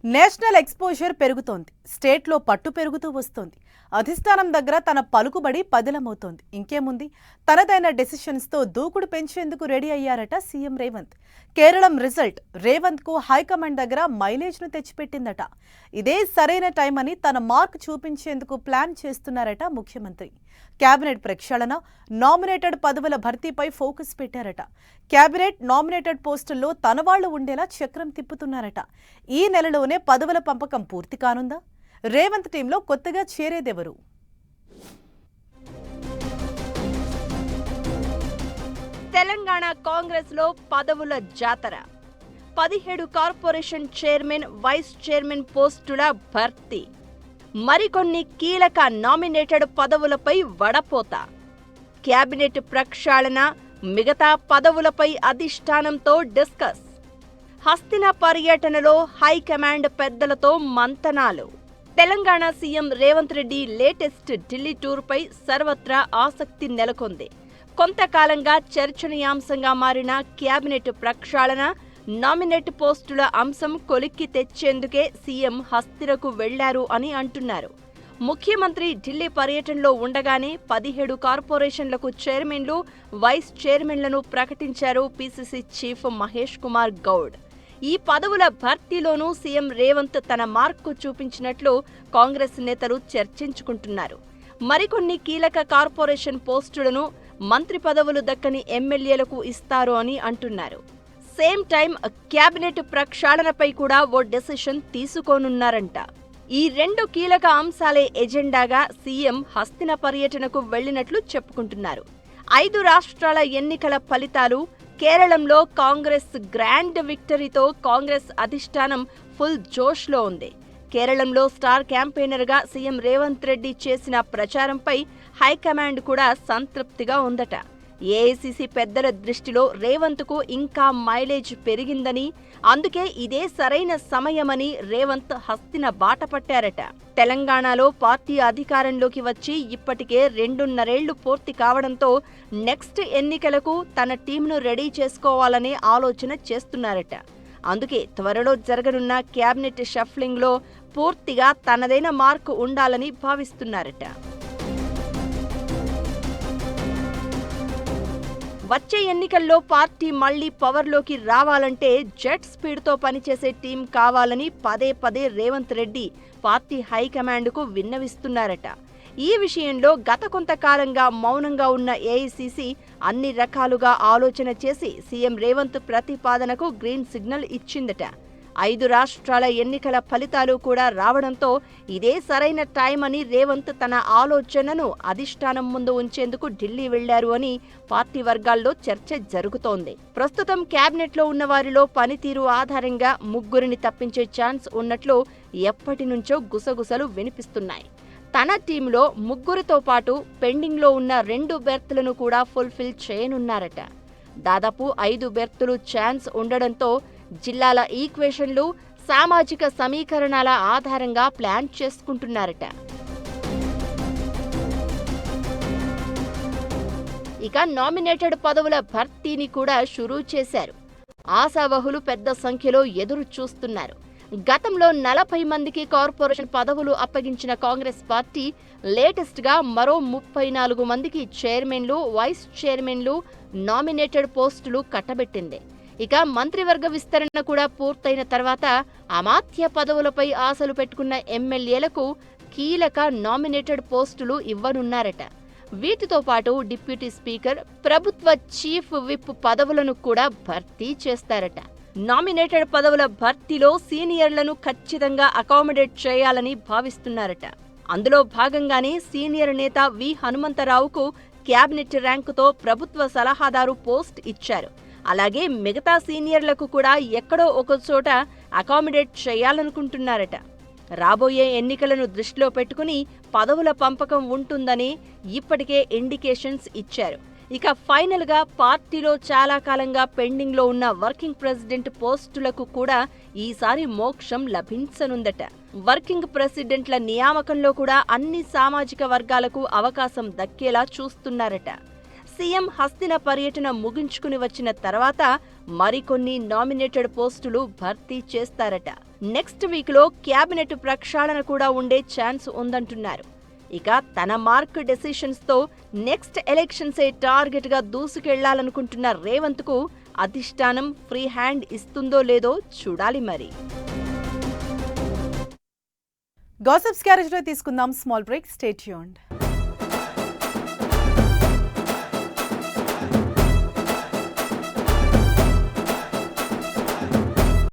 National exposure పెరుగుతోంది. స్టేట్లో పట్టు పెరుగుతూ వస్తోంది. అధిష్టానం దగ్గర తన పలుకుబడి పదిలమవుతోంది. ఇంకేముంది, తనదైన డెసిషన్స్తో దూకుడు పెంచేందుకు రెడీ అయ్యారట సీఎం రేవంత్. కేరళం రిజల్ట్ రేవంత్కు హైకమాండ్ దగ్గర మైలేజ్ను తెచ్చిపెట్టిందట. ఇదే సరైన టైం అని తన మార్క్ చూపించేందుకు ప్లాన్ చేస్తున్నారట ముఖ్యమంత్రి. కేబినెట్ ప్రక్షాళన, నామినేటెడ్ పదవుల భర్తీపై ఫోకస్ పెట్టారట. కేబినెట్ నామినేటెడ్ పోస్టుల్లో తన వాళ్లు ఉండేలా చక్రం తిప్పుతున్నారట. ఈ నెలలోనే పదవుల పంపకం పూర్తి కానుందా? రేవంత్ టీంలో కొత్తగా చేరేదెవరు? తెలంగాణ కాంగ్రెస్ లో పదవుల జాతర. 17 కార్పొరేషన్ చైర్మన్, వైస్ చైర్మన్ పోస్టుల భర్తీ. మరికొన్ని కీలక నామినేటెడ్ పదవులపై వడపోత. కేబినెట్ ప్రక్షాళన, మిగతా పదవులపై అధిష్టానంతో డిస్కస్. హస్తిన పర్యటనలో హైకమాండ్ పెద్దలతో మంతనాలు. తెలంగాణ సీఎం రేవంత్ రెడ్డి లేటెస్ట్ ఢిల్లీ టూర్పై సర్వత్రా ఆసక్తి నెలకొంది. కొంతకాలంగా చర్చనీయాంశంగా మారిన కేబినెట్ ప్రక్షాళన, నామినేట్ పోస్టుల అంశం కొలిక్కి తెచ్చేందుకే సీఎం హస్తిరకు వెళ్లారు అని అంటున్నారు. ముఖ్యమంత్రి ఢిల్లీ పర్యటనలో ఉండగానే 17 కార్పొరేషన్లకు చైర్మన్లు, వైస్ చైర్మన్లను ప్రకటించారు పీసీసీ చీఫ్ మహేష్ కుమార్ గౌడ్. ఈ పదవుల భర్తీలోనూ సీఎం రేవంత్ తన మార్కు చూపించినట్లు కాంగ్రెస్ నేతలు చర్చించుకుంటున్నారు. మరికొన్ని కీలక కార్పొరేషన్ పోస్టులను, మంత్రి పదవులు దక్కని ఎమ్మెల్యేలకు ఇస్తారు అని అంటున్నారు. సేమ్ టైం కేబినెట్ ప్రక్షాళనపై కూడా ఓ డెసిషన్ తీసుకోనున్నారంట. ఈ రెండు కీలక అంశాలే ఎజెండాగా సీఎం హస్తిన పర్యటనకు వెళ్లినట్లు చెప్పుకుంటున్నారు. 5 రాష్ట్రాల ఎన్నికల ఫలితాలు, కేరళంలో కాంగ్రెస్ గ్రాండ్ విక్టరీతో కాంగ్రెస్ అధిష్టానం ఫుల్ జోష్లో ఉంది. కేరళంలో స్టార్ క్యాంపెయినర్గా సీఎం రేవంత్ రెడ్డి చేసిన ప్రచారంపై హైకమాండ్ కూడా సంతృప్తిగా ఉందట. ఏఐసీసీ పెద్దల దృష్టిలో రేవంత్కు ఇంకా మైలేజ్ పెరిగిందని, అందుకే ఇదే సరైన సమయమని రేవంత్ హస్తిన బాట పట్టారట. తెలంగాణలో పార్టీ అధికారంలోకి వచ్చి ఇప్పటికే 2.5 ఏళ్లు పూర్తి కావడంతో నెక్స్ట్ ఎన్నికలకు తన టీంను రెడీ చేసుకోవాలనే ఆలోచన చేస్తున్నారట. అందుకే త్వరలో జరగనున్న క్యాబినెట్ షఫ్లింగ్లో పూర్తిగా తనదైన మార్కు ఉండాలని భావిస్తున్నారట. వచ్చే ఎన్నికల్లో పార్టీ మళ్లీ పవర్లోకి రావాలంటే జెట్ స్పీడ్తో పనిచేసే టీం కావాలని పదే పదే రేవంత్ రెడ్డి పార్టీ హైకమాండ్కు విన్నవిస్తున్నారట. ఈ విషయంలో గత కొంతకాలంగా మౌనంగా ఉన్న ఏఐసీసీ అన్ని రకాలుగా ఆలోచన చేసి సీఎం రేవంత్ ప్రతిపాదనకు గ్రీన్ సిగ్నల్ ఇచ్చిందట. 5 రాష్ట్రాల ఎన్నికల ఫలితాలు కూడా రావడంతో ఇదే సరైన టైం అని రేవంత్ తన ఆలోచనను అధిష్టానం ముందు ఉంచేందుకు ఢిల్లీ వెళ్లారు అని పార్టీ వర్గాల్లో చర్చ జరుగుతోంది. ప్రస్తుతం కేబినెట్లో ఉన్న వారిలో పనితీరు ఆధారంగా 3 తప్పించే ఛాన్స్ ఉన్నట్లు ఎప్పటి నుంచో గుసగుసలు వినిపిస్తున్నాయి. తన టీంలో 3తో పాటు పెండింగ్లో ఉన్న 2 బెర్త్లను కూడా ఫుల్ఫిల్ చేయనున్నారట. దాదాపు 5 బెర్తులు ఛాన్స్ ఉండడంతో జిల్లాల ఈక్వేషన్లు, సామాజిక సమీకరణాల ఆధారంగా ప్లాన్ చేసుకుంటున్నారట. ఇక నామినేటెడ్ పదవుల భర్తీని కూడా షురూ చేశారు. ఆశావహులు పెద్ద సంఖ్యలో ఎదురు చూస్తున్నారు. గతంలో 40 మందికి కార్పొరేషన్ పదవులు అప్పగించిన కాంగ్రెస్ పార్టీ లేటెస్ట్ గా మరో 34 మందికి చైర్మన్లు, వైస్ చైర్మన్లు, నామినేటెడ్ పోస్టులు కట్టబెట్టింది. ఇక మంత్రివర్గ విస్తరణ కూడా పూర్తయిన తర్వాత అమాత్య పదవులపై ఆశలు పెట్టుకున్న ఎమ్మెల్యేలకు కీలక నామినేటెడ్ పోస్టులు ఇవ్వనున్నారట. వీటితో పాటు డిప్యూటీ స్పీకర్, ప్రభుత్వ చీఫ్ విప్ పదవులను కూడా భర్తీ చేస్తారట. నామినేటెడ్ పదవుల భర్తీలో సీనియర్లను ఖచ్చితంగా అకామిడేట్ చేయాలని భావిస్తున్నారట. అందులో భాగంగానే సీనియర్ నేత వి హనుమంతరావుకు క్యాబినెట్ ర్యాంకుతో ప్రభుత్వ సలహాదారు పోస్ట్ ఇచ్చారు. అలాగే మిగతా సీనియర్లకు కూడా ఎక్కడో ఒక చోట అకామిడేట్ చేయాలనుకుంటున్నారట. రాబోయే ఎన్నికలను దృష్టిలో పెట్టుకుని పదవుల పంపకం ఉంటుందని ఇప్పటికే ఇండికేషన్స్ ఇచ్చారు. ఇక ఫైనల్ గా పార్టీలో చాలా కాలంగా పెండింగ్ లో ఉన్న వర్కింగ్ ప్రెసిడెంట్ పోస్టులకు కూడా ఈసారి మోక్షం లభించనుందట. వర్కింగ్ ప్రెసిడెంట్ల నియామకంలో కూడా అన్ని సామాజిక వర్గాలకు అవకాశం దక్కేలా చూస్తున్నారట. సీఎం హస్తిన పర్యటన ముగించుకుని వచ్చిన తర్వాత మరికొన్ని నామినేటెడ్ పోస్టులు భర్తీ చేస్తారట. నెక్స్ట్ వీక్లో క్యాబినెట్ ప్రక్షాళన కూడా ఉండే ఛాన్స్ ఉందంటున్నారు. ఇక తన మార్క్ డెసిషన్స్తో నెక్స్ట్ ఎలక్షన్సే టార్గెట్గా దూసుకెళ్లాలనుకుంటున్న రేవంత్కు అధిష్టానం ఫ్రీ హ్యాండ్ ఇస్తుందో లేదో చూడాలి మరి. గాసిప్స్ క్యారేజ్లో తీసుకుందాం స్మాల్ బ్రేక్. Stay tuned.